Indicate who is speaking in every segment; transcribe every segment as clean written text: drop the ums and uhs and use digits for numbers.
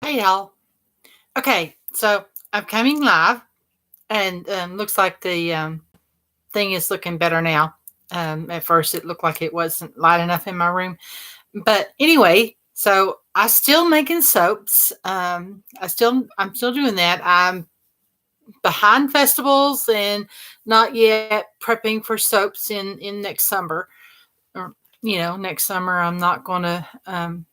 Speaker 1: Hey y'all. Okay, so I'm coming live, and looks like the thing is looking better now. At first, it looked like it wasn't light enough in my room, but anyway, so I still making soaps. I'm still doing that. I'm behind festivals and not yet prepping for soaps in next summer. Or next summer I'm not going to.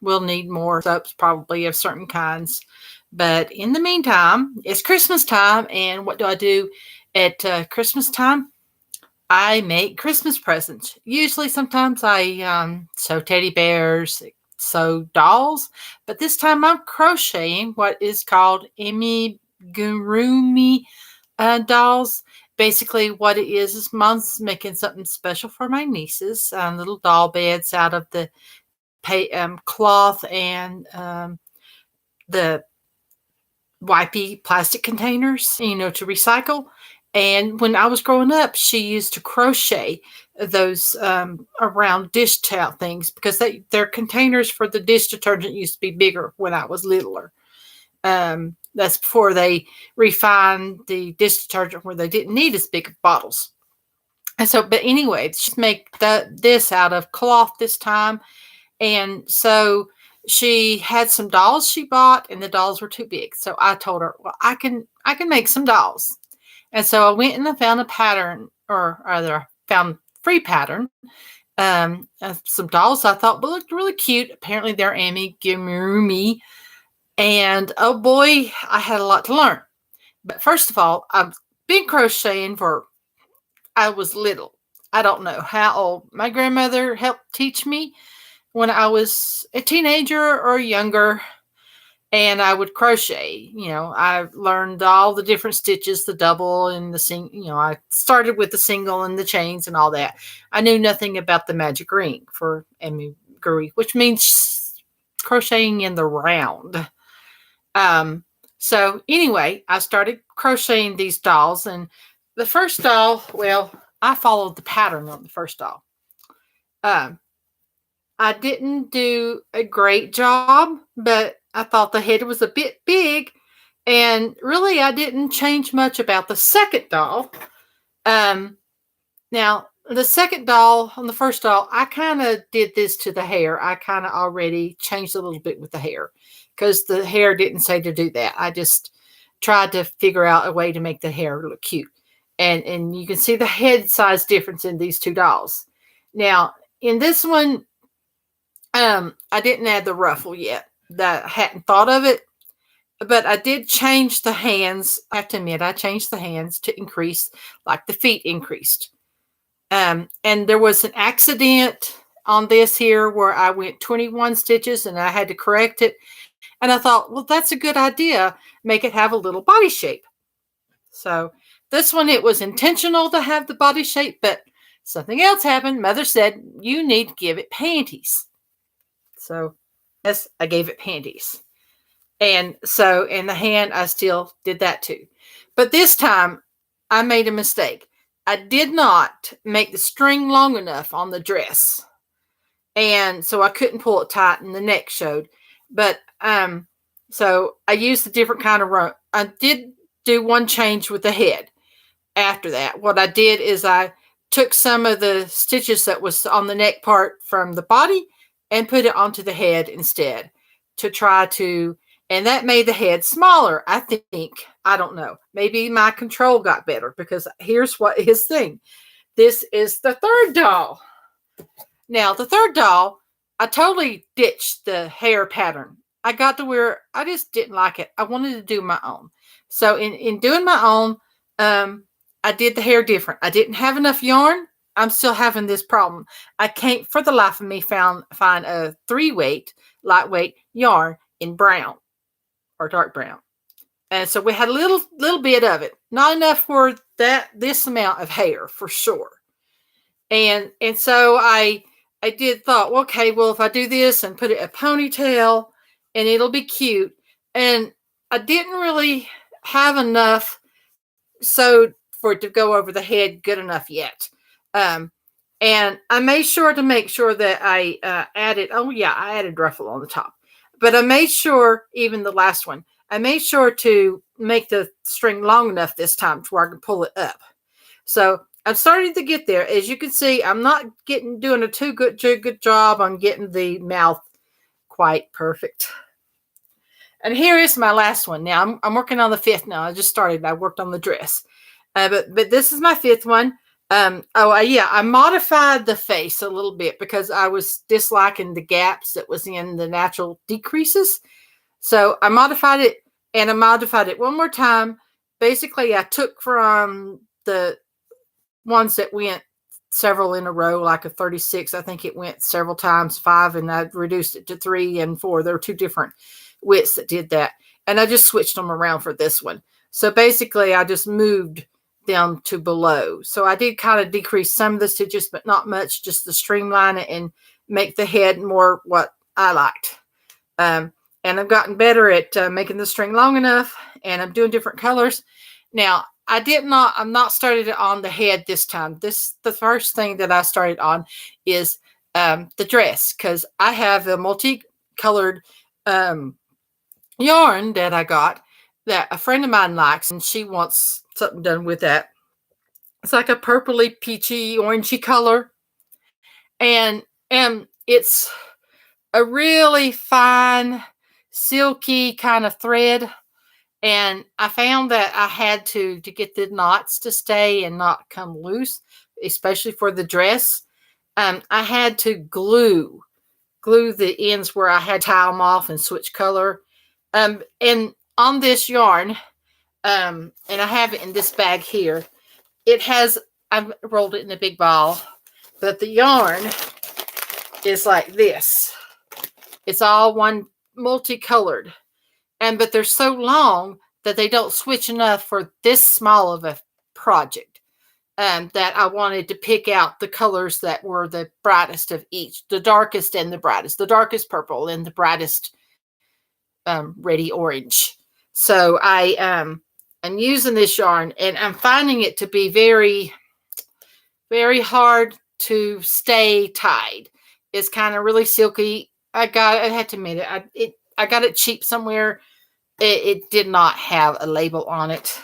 Speaker 1: We'll need more soaps probably of certain kinds. But in the meantime, it's Christmas time, and what do I do at Christmas time? I make Christmas presents. Usually, sometimes I sew teddy bears, sew dolls, but this time I'm crocheting what is called Amigurumi dolls. Basically, what it is mom's making something special for my nieces, little doll beds out of the cloth and the wipey plastic containers, to recycle. And when I was growing up, she used to crochet those around dish towel things because their containers for the dish detergent used to be bigger when I was littler. That's before they refined the dish detergent where they didn't need as big of bottles. And so, but anyway, she's make this out of cloth this time, and so she had some dolls she bought, and the dolls were too big. So I told her, well, I can make some dolls. And so I went and I found a pattern, or rather, found free pattern. Some dolls I thought looked really cute. Apparently, they're amigurumi, and oh boy, I had a lot to learn. But first of all, I've been crocheting for I was little. I don't know how old. My grandmother helped teach me when I was a teenager or younger, and I would crochet. I learned all the different stitches, the double and the single. I started with the single and the chains and all that. I knew nothing about the magic ring for amigurumi, which means crocheting in the round. So anyway, I started crocheting these dolls, and the first doll, well, I followed the pattern on the first doll. Um, I didn't do a great job, but I thought the head was a bit big, and really I didn't change much about the second doll. Um, Now, the second doll, on the first doll, I kind of did this to the hair. I kind of already changed a little bit with the hair because the hair didn't say to do that. I just tried to figure out a way to make the hair look cute. And you can see the head size difference in these two dolls. Now, in this one, I didn't add the ruffle yet. That I hadn't thought of it, but I did change the hands. I have to admit, I changed the hands to increase, like the feet increased. And there was an accident on this here where I went 21 stitches and I had to correct it. And I thought, well, that's a good idea. Make it have a little body shape. So this one, it was intentional to have the body shape, but something else happened. Mother said, you need to give it panties. So, yes, I gave it panties. And so in the hand, I still did that too. But this time, I made a mistake. I did not make the string long enough on the dress. And so I couldn't pull it tight and the neck showed. But so I used a different kind of rope. I did do one change with the head. After that, what I did is I took some of the stitches that was on the neck part from the body and put it onto the head instead to try to, and that made the head smaller, I think. I don't know. Maybe my control got better because here's what his thing. This is the third doll. Now, the third doll, I totally ditched the hair pattern. I got to where I just didn't like it. I wanted to do my own. So in doing my own, I did the hair different. I didn't have enough yarn. I'm still having this problem. I can't, for the life of me, find a 3-weight, lightweight yarn in brown or dark brown. And so we had a little bit of it, not enough for this amount of hair for sure. And so I did thought, okay, well, if I do this and put it a ponytail, and it'll be cute. And I didn't really have enough sewed for it to go over the head good enough yet. And I made sure to make sure that I added, I added ruffle on the top. But I made sure, even the last one, I made sure to make the string long enough this time to where I can pull it up. So I'm starting to get there. As you can see, I'm not doing a too good job on getting the mouth quite perfect. And here is my last one. Now I'm working on the fifth now. I just started. I worked on the dress. But this is my fifth one. Yeah, I modified the face a little bit because I was disliking the gaps that was in the natural decreases. So I modified it, and I modified it one more time. Basically, I took from the ones that went several in a row, like a 36. I think it went several times, 5, and I reduced it to 3 and 4. There were 2 different widths that did that. And I just switched them around for this one. So basically, I just moved them to below. So I did kind of decrease some of the stitches, but not much, just to streamline it and make the head more what I liked. And I've gotten better at making the string long enough, and I'm doing different colors. Now, I'm not started on the head this time. The first thing that I started on is the dress, because I have a multicolored yarn that I got that a friend of mine likes, and she wants something done with that. It's like a purpley, peachy, orangey color. And it's a really fine, silky kind of thread. And I found that I had to get the knots to stay and not come loose, especially for the dress. I had to glue the ends where I had to tie them off and switch color. And on this yarn, and I have it in this bag here, I've rolled it in a big ball, but the yarn is like this. It's all one multicolored. But they're so long that they don't switch enough for this small of a project. That I wanted to pick out the colors that were the brightest of each, the darkest and the brightest, the darkest purple and the brightest reddy orange. So I'm using this yarn, and I'm finding it to be very, very hard to stay tied. It's kind of really silky. I had to admit it. I got it cheap somewhere. It did not have a label on it.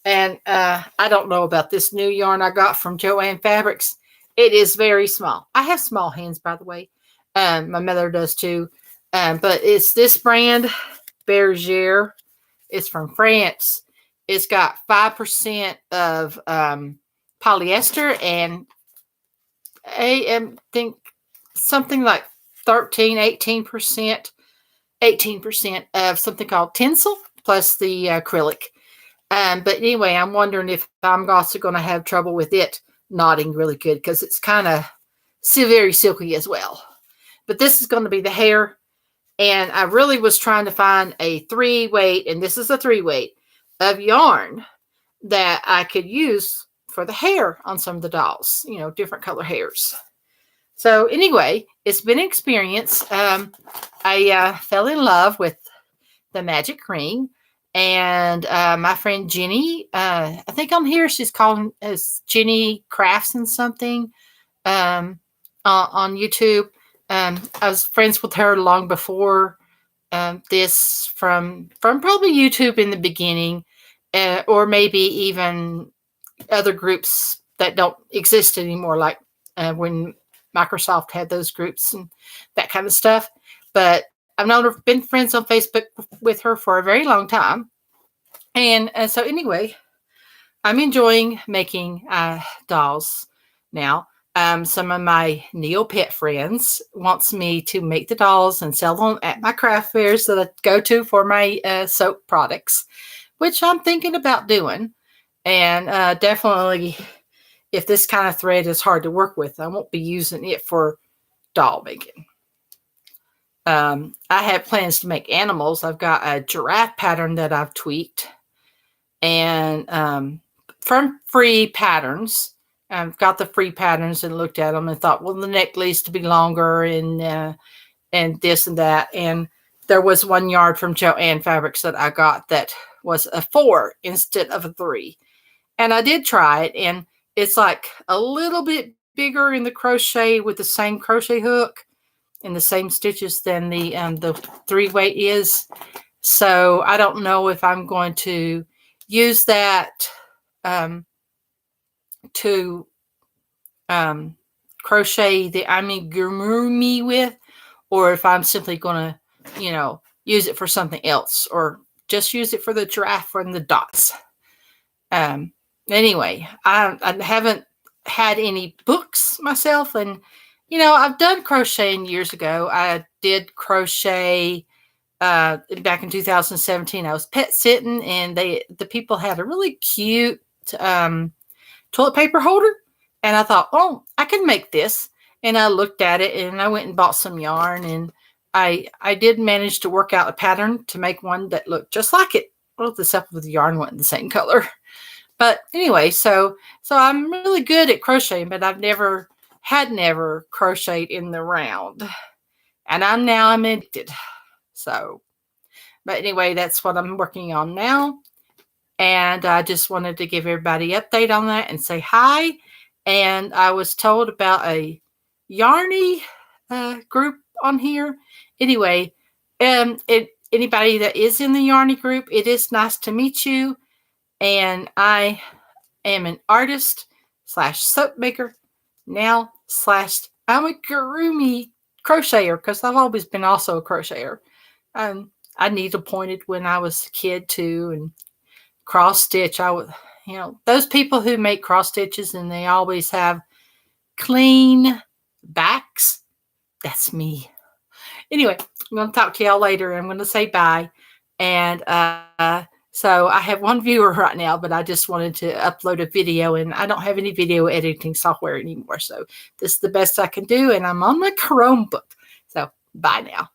Speaker 1: And I don't know about this new yarn I got from Joann Fabrics. It is very small. I have small hands, by the way. My mother does too. But it's this brand, Bergère. It's from France. It's got 5% of polyester, and I think something like 18% of something called tinsel, plus the acrylic. But anyway, I'm wondering if I'm also going to have trouble with it knotting really good, because it's kind of very silky as well. But this is going to be the hair, and I really was trying to find a 3-weight, and this is a 3-weight of yarn that I could use for the hair on some of the dolls, different color hairs. So anyway, it's been an experience. I fell in love with the magic ring, and my friend Jenny, I think on here she's called as Jenny Crafts and something on YouTube. I was friends with her long before this from probably YouTube in the beginning, or maybe even other groups that don't exist anymore, like when Microsoft had those groups and that kind of stuff. But I've been friends on Facebook with her for a very long time. And so anyway, I'm enjoying making dolls now. Some of my Neopet friends wants me to make the dolls and sell them at my craft fairs that I go to for my soap products, which I'm thinking about doing. And definitely, if this kind of thread is hard to work with, I won't be using it for doll making. I have plans to make animals. I've got a giraffe pattern that I've tweaked, and from free patterns. I've got the free patterns and looked at them and thought, well, the neck needs to be longer, and this and that. And there was one yard from Joann Fabrics that I got that was a 4 instead of a 3. And I did try it, and it's like a little bit bigger in the crochet with the same crochet hook. in the same stitches than the 3-way is. So I don't know if I'm going to use that to crochet the Amigurumi with, or if I'm simply going to, use it for something else, or just use it for the giraffe and the dots. Anyway, I haven't had any books myself, and I've done crocheting years ago. I did crochet back in 2017. I was pet sitting, and the people had a really cute toilet paper holder, and I thought, oh, I can make this. And I looked at it, and I went and bought some yarn, and I did manage to work out a pattern to make one that looked just like it. Well, except with the yarn wasn't the same color. But anyway, so I'm really good at crocheting, but I've never crocheted in the round, and I'm addicted. So, but anyway, that's what I'm working on now. And I just wanted to give everybody an update on that and say hi. And I was told about a Yarny group on here. Anyway, anybody that is in the Yarny group, it is nice to meet you. And I am an artist / soap maker now / Amigurumi crocheter, because I've always been also a crocheter. I needle pointed when I was a kid too, and cross stitch. I would, those people who make cross stitches and they always have clean backs. That's me. Anyway, I'm going to talk to y'all later. I'm going to say bye. And so I have one viewer right now, but I just wanted to upload a video, and I don't have any video editing software anymore. So this is the best I can do, and I'm on my Chromebook. So bye now.